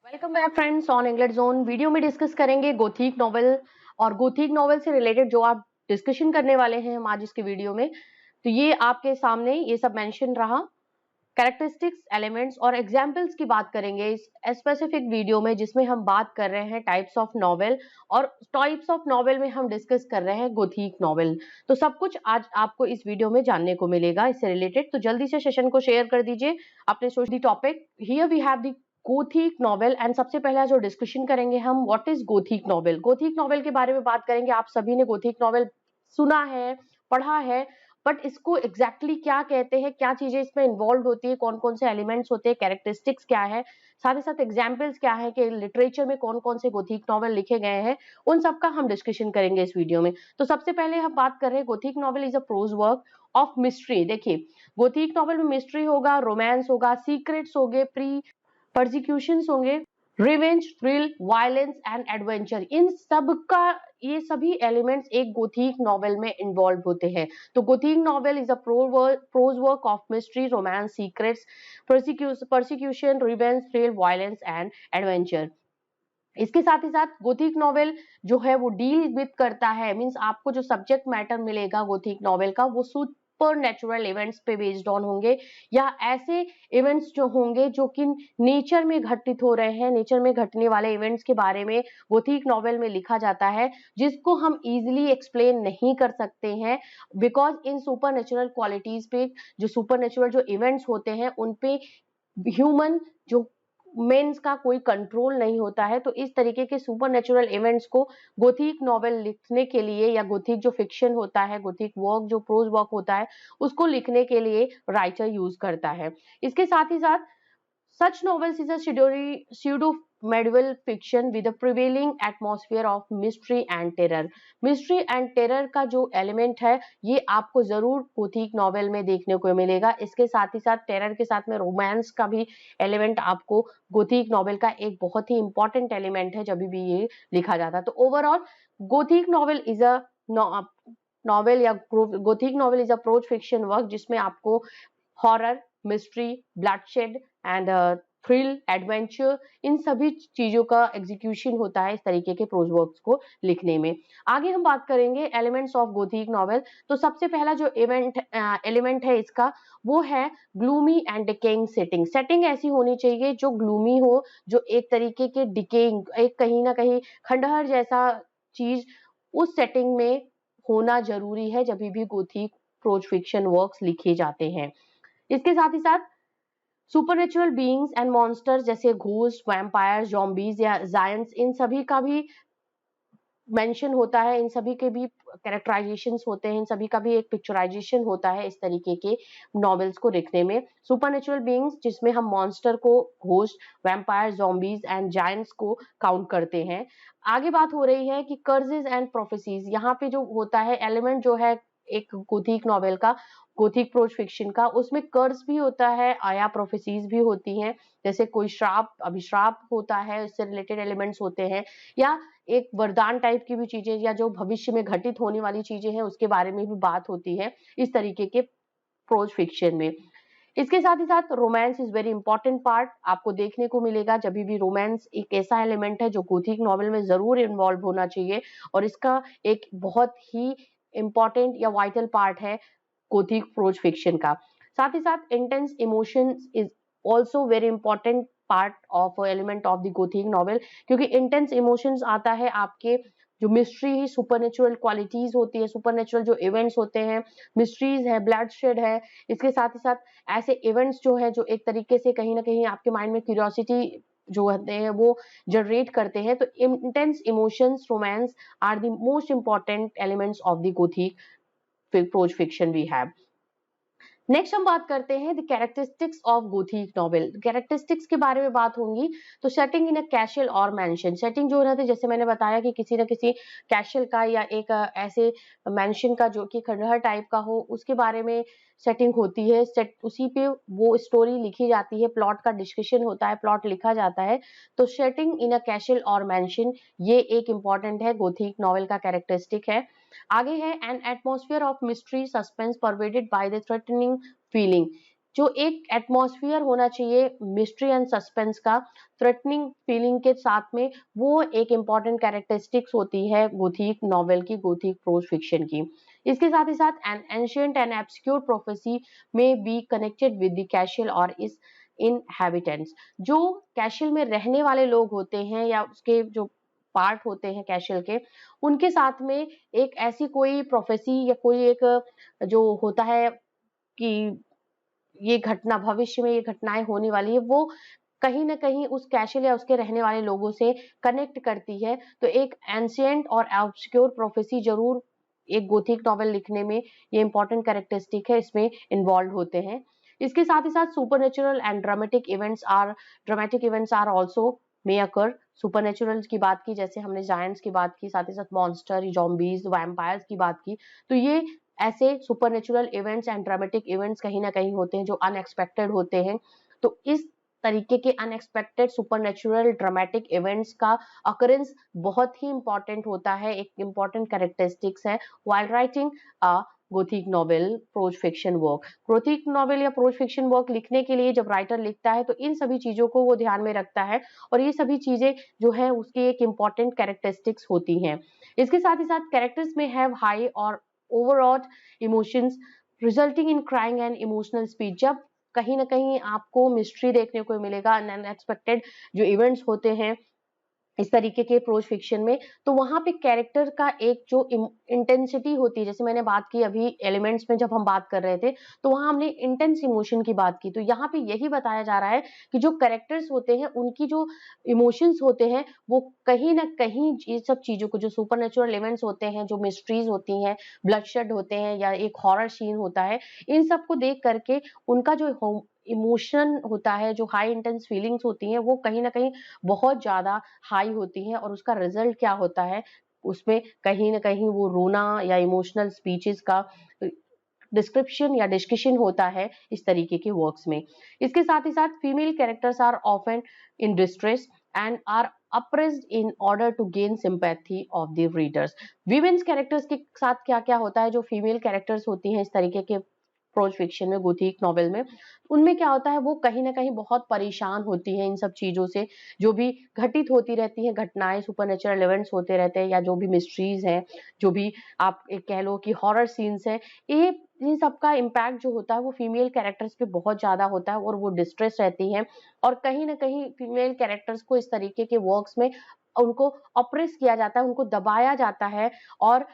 Welcome back friends on English zone. Video में discuss करेंगे Gothic novel और Gothic novel से रिलेटेड जो आप डिस्कशन करने वाले हैं हम आज इसके वीडियो में। तो ये आपके सामने ये सब मेंशन रहा। कैरेक्टरिस्टिक्स, एलिमेंट्स और एग्जाम्पल्स की बात करेंगे इस स्पेसिफिक वीडियो में, जिसमें हम बात कर रहे हैं टाइप्स ऑफ नॉवेल और टाइप्स ऑफ नॉवेल में हम डिस्कस कर रहे हैं गोथिक नॉवेल। तो सब कुछ आज आपको इस वीडियो में जानने को मिलेगा इससे रिलेटेड। तो जल्दी से सेशन को शेयर कर दीजिए अपने social topic. Here we have the Gothic novel and सबसे पहला जो डिस्कशन करेंगे हम, what is Gothic novel. Gothic novel के बारे में बात करेंगे। आप सभी ने गोथिक नॉवेल सुना है, पढ़ा है, बट इसको एग्जैक्टली क्या कहते हैं, क्या चीजें इसमें इन्वॉल्व होती है, कौन कौन से एलिमेंट्स होते हैं, कैरेक्टरिस्टिक्स क्या है, साथ ही साथ एग्जाम्पल्स क्या है कि लिटरेचर में कौन कौन से गोथिक नॉवेल लिखे गए हैं, उन सब का हम डिस्कशन करेंगे इस वीडियो में। तो सबसे पहले हम बात कर रहे हैं Gothic novel is a prose work of mystery. देखिए, गोथिक नॉवेल में मिस्ट्री होगा, रोमांस होगा, सीक्रेट्स होंगे, प्री परसिक्यूशंस होंगे, revenge, thrill, violence and adventure, इन सब का ये सभी एलिमेंट्स एक गोथिक नॉवेल में इन्वॉल्व होते हैं। तो Gothic novel is a prose work of mystery, romance, secrets, persecution, revenge, thrill, violence and adventure. इसके साथ ही साथ गोथिक नॉवेल जो है वो डील विद करता है, मींस आपको जो सब्जेक्ट मैटर मिलेगा गोथिक नॉवेल का वो सुपर नेचुरल इवेंट्स पे बेस्ड ऑन होंगे, या ऐसे इवेंट्स जो होंगे जो कि नेचर में घटित हो रहे हैं, नेचर में घटने वाले इवेंट्स के बारे में गोथिक नॉवेल में लिखा जाता है, जिसको हम इजीली एक्सप्लेन नहीं कर सकते हैं because in super natural qualities पे, जो सुपर नेचुरल जो इवेंट्स होते हैं उन पे ह्यूमन जो मेंस का कोई कंट्रोल नहीं होता है। तो इस तरीके के सुपर नेचुरल इवेंट्स को गोथिक नॉवेल लिखने के लिए, या गोथिक जो फिक्शन होता है, गोथिक वर्क जो प्रोज वर्क होता है, उसको लिखने के लिए राइटर यूज करता है। इसके साथ ही साथ such novels is a pseudo medieval fiction with a prevailing atmosphere of mystery and terror। mystery and terror का जो एलिमेंट है ये आपको जरूर गोथिक नॉवेल में देखने को मिलेगा। इसके साथ ही साथ टेरर के साथ में रोमांस का भी एलिमेंट आपको गोथिक नॉवेल का एक बहुत ही इंपॉर्टेंट एलिमेंट है जब भी ये लिखा जाता है। तो overall Gothic novel is a novel या Gothic novel is a prose fiction work जिसमें आपको horror, mystery, bloodshed and thrill, adventure, इन सभी चीजों का एग्जीक्यूशन होता है इस तरीके के प्रोज वर्क्स को लिखने में। आगे हम बात करेंगे एलिमेंट्स ऑफ गोथिक नॉवेल। तो सबसे पहला जो एलिमेंट है इसका वो है gloomy and decaying setting. Setting ऐसी होनी चाहिए जो ग्लूमी हो, जो एक तरीके के डिकेइंग, एक कहीं ना कहीं खंडहर जैसा चीज उस सेटिंग में होना जरूरी है जब भी गोथिक प्रोज फिक्शन वर्क्स लिखे जाते हैं। इसके साथ ही साथ सुपरनेचुरल बीइंग्स एंड मॉन्स्टर्स जैसे घोस्ट, वैम्पायर, ज़ॉम्बीज या जायंट्स, इन सभी का भी मेंशन होता है, इन सभी के भी कैरेक्टराइजेशंस होते हैं, इन सभी का भी एक पिक्चराइजेशन होता है इस तरीके के नॉवेल्स को लिखने में। सुपरनेचुरल बीइंग्स जिसमें हम मॉन्स्टर को, ghost, vampire, zombies and giants को काउंट करते हैं। आगे बात हो रही है कि कर्सेस एंड प्रोफेसीज, यहाँ पे जो होता है एलिमेंट जो है एक गोथिक नॉवेल का, गोथिक प्रोज फिक्शन का, उसमें कर्स भी होता है, आया प्रोफेसीज भी होती हैं, जैसे कोई श्राप, अभिश्राप होता है, उससे रिलेटेड एलिमेंट्स होते हैं, या एक वरदान टाइप की भी चीजें, या जो भविष्य में घटित होने वाली चीजें हैं उसके बारे में भी बात होती है इस तरीके के प्रोज फिक्शन में। इसके साथ ही साथ romance is very important part आपको देखने को मिलेगा। जब भी रोमांस एक ऐसा एलिमेंट है जो गोथिक नॉवेल में जरूर इन्वॉल्व होना चाहिए, और इसका एक बहुत ही इंपॉर्टेंट या वाइटल पार्ट है गोथिक प्रोज फिक्शन का। साथ ही साथ intense emotions is also very important part of element of the Gothic novel, क्योंकि इंटेंस इमोशंस आता है आपके जो मिस्ट्री ही, सुपरनेचुरल क्वालिटीज होती है, सुपरनेचुरल जो इवेंट्स होते हैं, मिस्ट्रीज है, ब्लडशेड है, इसके साथ ही साथ ऐसे इवेंट्स जो है जो एक तरीके से कहीं ना कहीं आपके माइंड में क्यूरियोसिटी जो होते हैं वो जनरेट करते हैं। तो intense emotions, romance are the most important elements of the Gothic prose fiction we have. Next हम बात करते हैं the characteristics of Gothic novel. Characteristics के बारे में बात होंगी तो सेटिंग इन अ कैशल और मैंशन, सेटिंग जो रहती है जैसे मैंने बताया कि किसी न किसी कैशल का या एक ऐसे मैंशन का जो कि खंडहर टाइप का हो, उसके बारे में सेटिंग होती है। सेट उसी पे वो स्टोरी लिखी जाती है, प्लॉट का डिस्कशन होता है, प्लॉट लिखा जाता है। तो सेटिंग इन अ कैशल और मैंशन ये एक इंपॉर्टेंट है, गोथिक नॉवेल का कैरेक्टरिस्टिक है। आगे है an atmosphere of mystery, suspense pervaded by the threatening feeling. जो एक एटमॉस्फेयर होना चाहिए मिस्ट्री एंड सस्पेंस का, थ्रेटनिंग फीलिंग के साथ में, वो एक इम्पॉर्टेंट कैरेक्टरिस्टिक्स होती है गोथिक नॉवेल की, गोथिक प्रोज फिक्शन की। इसके साथ ही साथ an ancient and obscure prophecy में be connected with the castle और इस इनहैबिटेंट्स। जो कैशल में रहने वाले लोग होते हैं या उसके जो पार्ट होते हैं कैशल के, उनके साथ में एक ऐसी कोई प्रोफेसी या कोई एक जो होता है कि ये घटना भविष्य में ये घटनाएं होने वाली है, वो कहीं न कहीं उस कैशल या उसके रहने वाले लोगों से कनेक्ट करती है। तो एक एंशिएंट और ऑब्स्क्योर प्रोफेसी ज़रूर एक गोथिक नॉवेल लिखने में ये इम्पोर्टेंट कैरेक्टरिस्टिक है, इसमें इन्वॉल्व होते हैं। इसके साथ ही साथ supernatural and dramatic events are also may occur. Supernatural की बात की, जैसे हमने जायंट्स की बात की, साथ ही साथ मॉन्स्टर, ज़ॉम्बीज़, वैम्पायर्स की बात की। तो ये ऐसे supernatural events and dramatic events कहीं न कहीं होते हैं जो अनएक्सपेक्टेड होते हैं। तो इस तरीके के अनएक्सपेक्टेड सुपरनैचुरल ड्रामेटिक इवेंट्स का अकरेंस बहुत ही इम्पोर्टेंट होता है, एक इम्पोर्टेंट कैरेक्टरिस्टिक्स है while writing a Gothic novel, pros fiction work. Gothic novel या प्रोज फिक्शन वर्क लिखने के लिए जब राइटर लिखता है तो इन सभी चीज़ों को वो ध्यान में रखता है और ये सभी चीज़ें जो है उसकी एक इम्पोर्टेंट कैरेक्टरिस्टिक्स होती हैं। इसके साथ ही साथ कैरेक्टर्स में हैव हाई और overall emotions resulting in crying and emotional speech. जब कहीं न कहीं आपको मिस्ट्री देखने को मिलेगा, अनएक्सपेक्टेड जो इवेंट्स होते हैं इस तरीके के प्रोज फिक्शन में, तो वहाँ पे कैरेक्टर का एक जो इंटेंसिटी होती है, जैसे मैंने बात की अभी एलिमेंट्स में जब हम बात कर रहे थे, तो वहाँ हमने इंटेंस इमोशन की बात की। तो यहाँ पे यही बताया जा रहा है कि जो कैरेक्टर्स होते हैं, उनकी जो इमोशंस होते हैं, वो कहीं न कहीं ये सब चीज़ों को, जो सुपरनैचुरल इवेंट्स होते हैं, जो मिस्ट्रीज़ होती हैं, ब्लडशेड होते हैं या एक हॉरर सीन होता है, इन सबको देख कर के उनका जो इमोशन होता है, जो हाई इंटेंस फीलिंग्स होती हैं, वो कहीं न कहीं बहुत ज़्यादा हाई होती हैं और उसका रिजल्ट क्या होता है, उसमें कहीं न कहीं वो रोना या इमोशनल स्पीचेज़ का डिस्क्रिप्शन या डिस्कशन होता है इस तरीके के वर्क्स में। इसके साथ ही साथ female characters are often in distress and are oppressed in order to gain sympathy of the readers. Women's characters के साथ क्या-क्या होता है, जो फीमेल कैरेक्टर्स होती हैं इस तरीके के प्रोज फिक्शन में, गोथिक नॉवेल में, उनमें क्या होता है, वो कहीं न कहीं बहुत परेशान होती हैं इन सब चीज़ों से, जो भी घटित होती रहती हैं घटनाएँ, सुपरनैचुरल इवेंट्स होते रहते हैं या जो भी मिस्ट्रीज़ हैं, जो भी आप एक कह लो कि हॉरर सीन्स हैं, ये इन सब का इम्पैक्ट जो होता है वो फीमेल कैरेक्टर्स पे बहुत ज़्यादा होता है और वो डिस्ट्रेस रहती हैं और कहीं न कहीं फीमेल कैरेक्टर्स को इस तरीके के वर्क्स में उनको ऑप्रेस किया जाता है, उनको दबाया जाता है और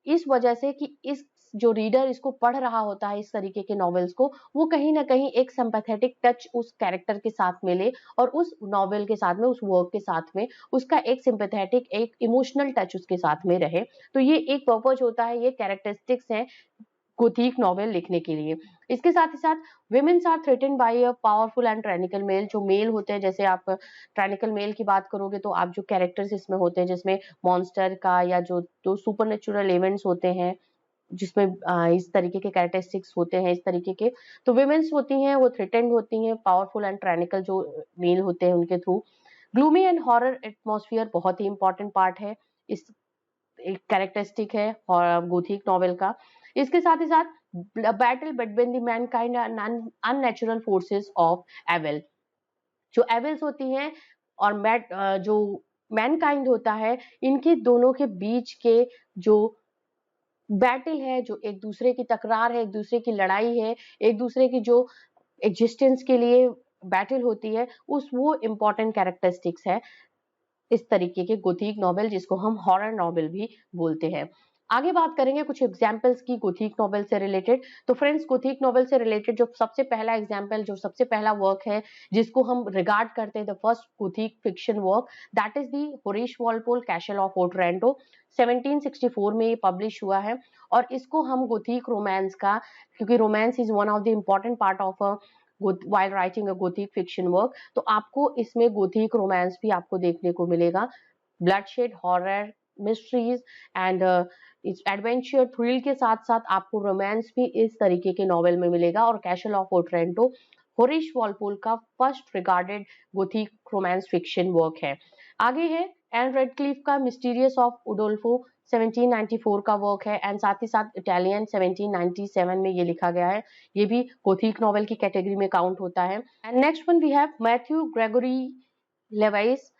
इस वजह से कि इस जो रीडर इसको पढ़ रहा होता है इस तरीके के नॉवेल्स को, वो कहीं न कहीं एक सिम्पैथेटिक टच उस कैरेक्टर के साथ मिले और उस नॉवेल के साथ में, उस वर्क के साथ में, उसका एक सिम्पैथेटिक, एक इमोशनल टच उसके साथ में रहे। तो ये एक पर्पज़ होता है, ये कैरेक्टरिस्टिक्स हैं गोथिक नॉवेल लिखने के लिए। इसके साथ ही साथ women's are threatened by a powerful and tyrannical male. जो मेल होते हैं, जैसे आप टायरेनिकल मेल की बात करोगे तो आप जो कैरेक्टर्स इसमें होते हैं, जिसमें मॉन्स्टर का या जो जो सुपरनैचुरल इवेंट्स होते हैं, जिसमें इस तरीके के कैरेक्टरिस्टिक्स होते हैं, इस तरीके के, तो वुमेन्स होती हैं वो थ्रेटेन्ड होती हैं पावरफुल एंड टायरेनिकल जो मेल होते हैं उनके through. Gloomy and horror atmosphere बहुत ही इम्पोर्टेंट पार्ट है, इस एक कैरेक्टरिस्टिक है और गोथिक नॉवेल का। इसके साथ ही साथ battle between the mankind and unnatural forces of evil. जो एविल्स होती हैं और जो मैनकाइंड होता है, इनके दोनों के बीच के जो बैटल है, जो एक दूसरे की तकरार है, एक दूसरे की लड़ाई है, एक दूसरे की जो एग्जिस्टेंस के लिए बैटल होती है, उस वो इम्पोर्टेंट कैरेक्टरिस्टिक्स है इस तरीके के गोथिक नॉवेल, जिसको हम हॉरर नॉवेल भी बोलते हैं। आगे बात करेंगे कुछ एग्जाम्पल्स की गोथिक नॉवेल से रिलेटेड। तो फ्रेंड्स, गोथिक नॉवेल से रिलेटेड जो सबसे पहला एग्जाम्पल, जो सबसे पहला वर्क है जिसको हम रिगार्ड करते हैं the first Gothic fiction work, that is the Horace Walpole Castle of Otranto. 1764 में ये पब्लिश हुआ है और इसको हम गोथिक रोमांस का, क्योंकि romance is one of the important part of while writing a gothic fiction work, तो आपको इसमें गोथिक रोमांस भी आपको देखने को मिलेगा, bloodshed, horror, mysteries and adventure, thrill के साथ साथ आपको रोमांस भी इस तरीके के नॉवेल में मिलेगा। और कैसल ऑफ ओटरेंटो होरेश वॉलपोल का first regarded Gothic romance fiction work है। आगे है एन रेडक्लिफ का मिस्टीरियस ऑफ उडोल्फो 1794 का वर्क है, एंड साथ ही साथ इटालियन 1797 में ये लिखा गया है। ये भी गोथिक नॉवेल की कैटेगरी में काउंट होता है। And next one we have Matthew Gregory Lewis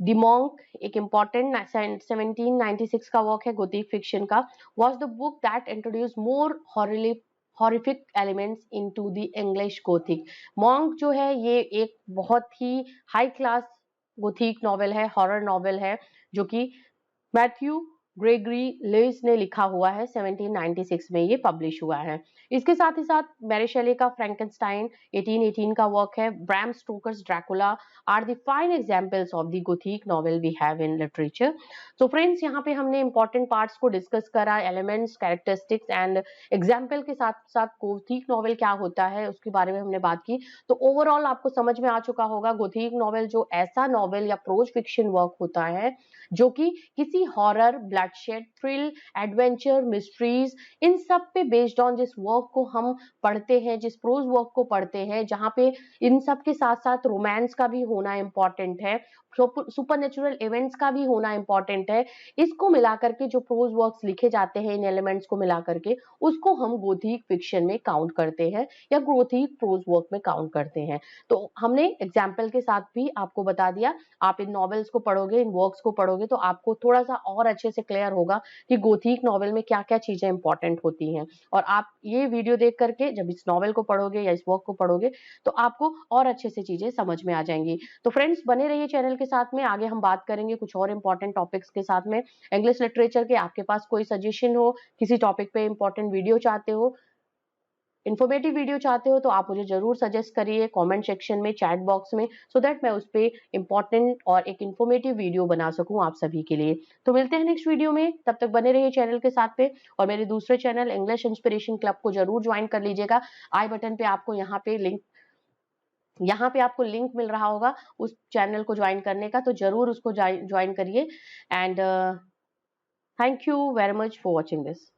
the Monk, एक इम्पॉर्टेंट 1796 का वर्क है गोथिक फिक्शन का। Was the book that introduce more horrific elements into the English Gothic. Monk जो है ये एक बहुत ही हाई क्लास गोथिक नॉवेल है, हॉरर नॉवेल है, जो कि मैथ्यू ग्रेगरी लेविस ने लिखा हुआ है। 1796 में ये पब्लिश हुआ है। इसके साथ ही साथ मैरी शेली का फ्रैंकेनस्टाइन 1818 का वर्क है। Bram Stoker's Dracula are the fine examples of the Gothic novel we have in literature. तो फ्रेंड्स, यहाँ पे हमने इंपॉर्टेंट पार्ट्स को डिस्कस करा, एलिमेंट्स, कैरेक्टरिस्टिक्स एंड एग्जाम्पल के साथ साथ गोथिक नॉवेल क्या होता है उसके बारे में हमने बात की। तो ओवरऑल आपको समझ में आ चुका होगा गोथिक नॉवेल जो ऐसा नॉवेल या प्रोज फिक्शन वर्क होता है जो कि किसी horror, bloodshed, thrill, adventure, mysteries, इन सब पे बेस्ड ऑन जिस वर्क को हम पढ़ते हैं, जिस प्रोज वर्क को पढ़ते हैं, जहां पे इन सब के साथ साथ रोमांस का भी होना इंपॉर्टेंट है, सुपरनेचुरल इवेंट्स का भी होना इंपॉर्टेंट है। इसको मिलाकर के जो प्रोज वर्क्स लिखे जाते हैं, इन एलिमेंट्स को मिलाकर के, उसको हम गोथिक फिक्शन में काउंट करते हैं या गोथिक प्रोज वर्क में काउंट करते हैं। तो हमने एग्जाम्पल के साथ भी आपको बता दिया। आप इन नॉवेल्स को पढ़ोगे, इन वर्क्स को पढ़ोगे तो आपको थोड़ा सा और अच्छे से क्लियर होगा कि गोथिक नॉवेल में क्या क्या चीजें इंपॉर्टेंट होती हैं। और आप ये वीडियो देख करके जब इस नॉवेल को पढ़ोगे या इस वर्क को पढ़ोगे तो आपको और अच्छे से चीजें समझ में आ जाएंगी। तो फ्रेंड्स, बने रहिए चैनल के साथ में। आगे हम बात करेंगे कुछ और इंपॉर्टेंट टॉपिक्स के साथ में इंग्लिश लिटरेचर के। आपके पास कोई सजेशन हो, किसी टॉपिक पे इंपॉर्टेंट वीडियो चाहते हो, इन्फॉर्मेटिव वीडियो चाहते हो, तो आप मुझे जरूर सजेस्ट करिए कमेंट सेक्शन में, चैट बॉक्स में, सो दैट मैं उस पे इंपॉर्टेंट और एक इन्फॉर्मेटिव वीडियो बना सकूं आप सभी के लिए। तो मिलते हैं नेक्स्ट वीडियो में, तब तक बने रहिए चैनल के साथ पे, और मेरे दूसरे चैनल इंग्लिश इंस्पिरेशन क्लब को जरूर ज्वाइन कर लीजिएगा। आई बटन पे आपको यहाँ पे आपको लिंक मिल रहा होगा उस चैनल को ज्वाइन करने का, तो जरूर उसको ज्वाइन करिए। And thank you very much for watching this.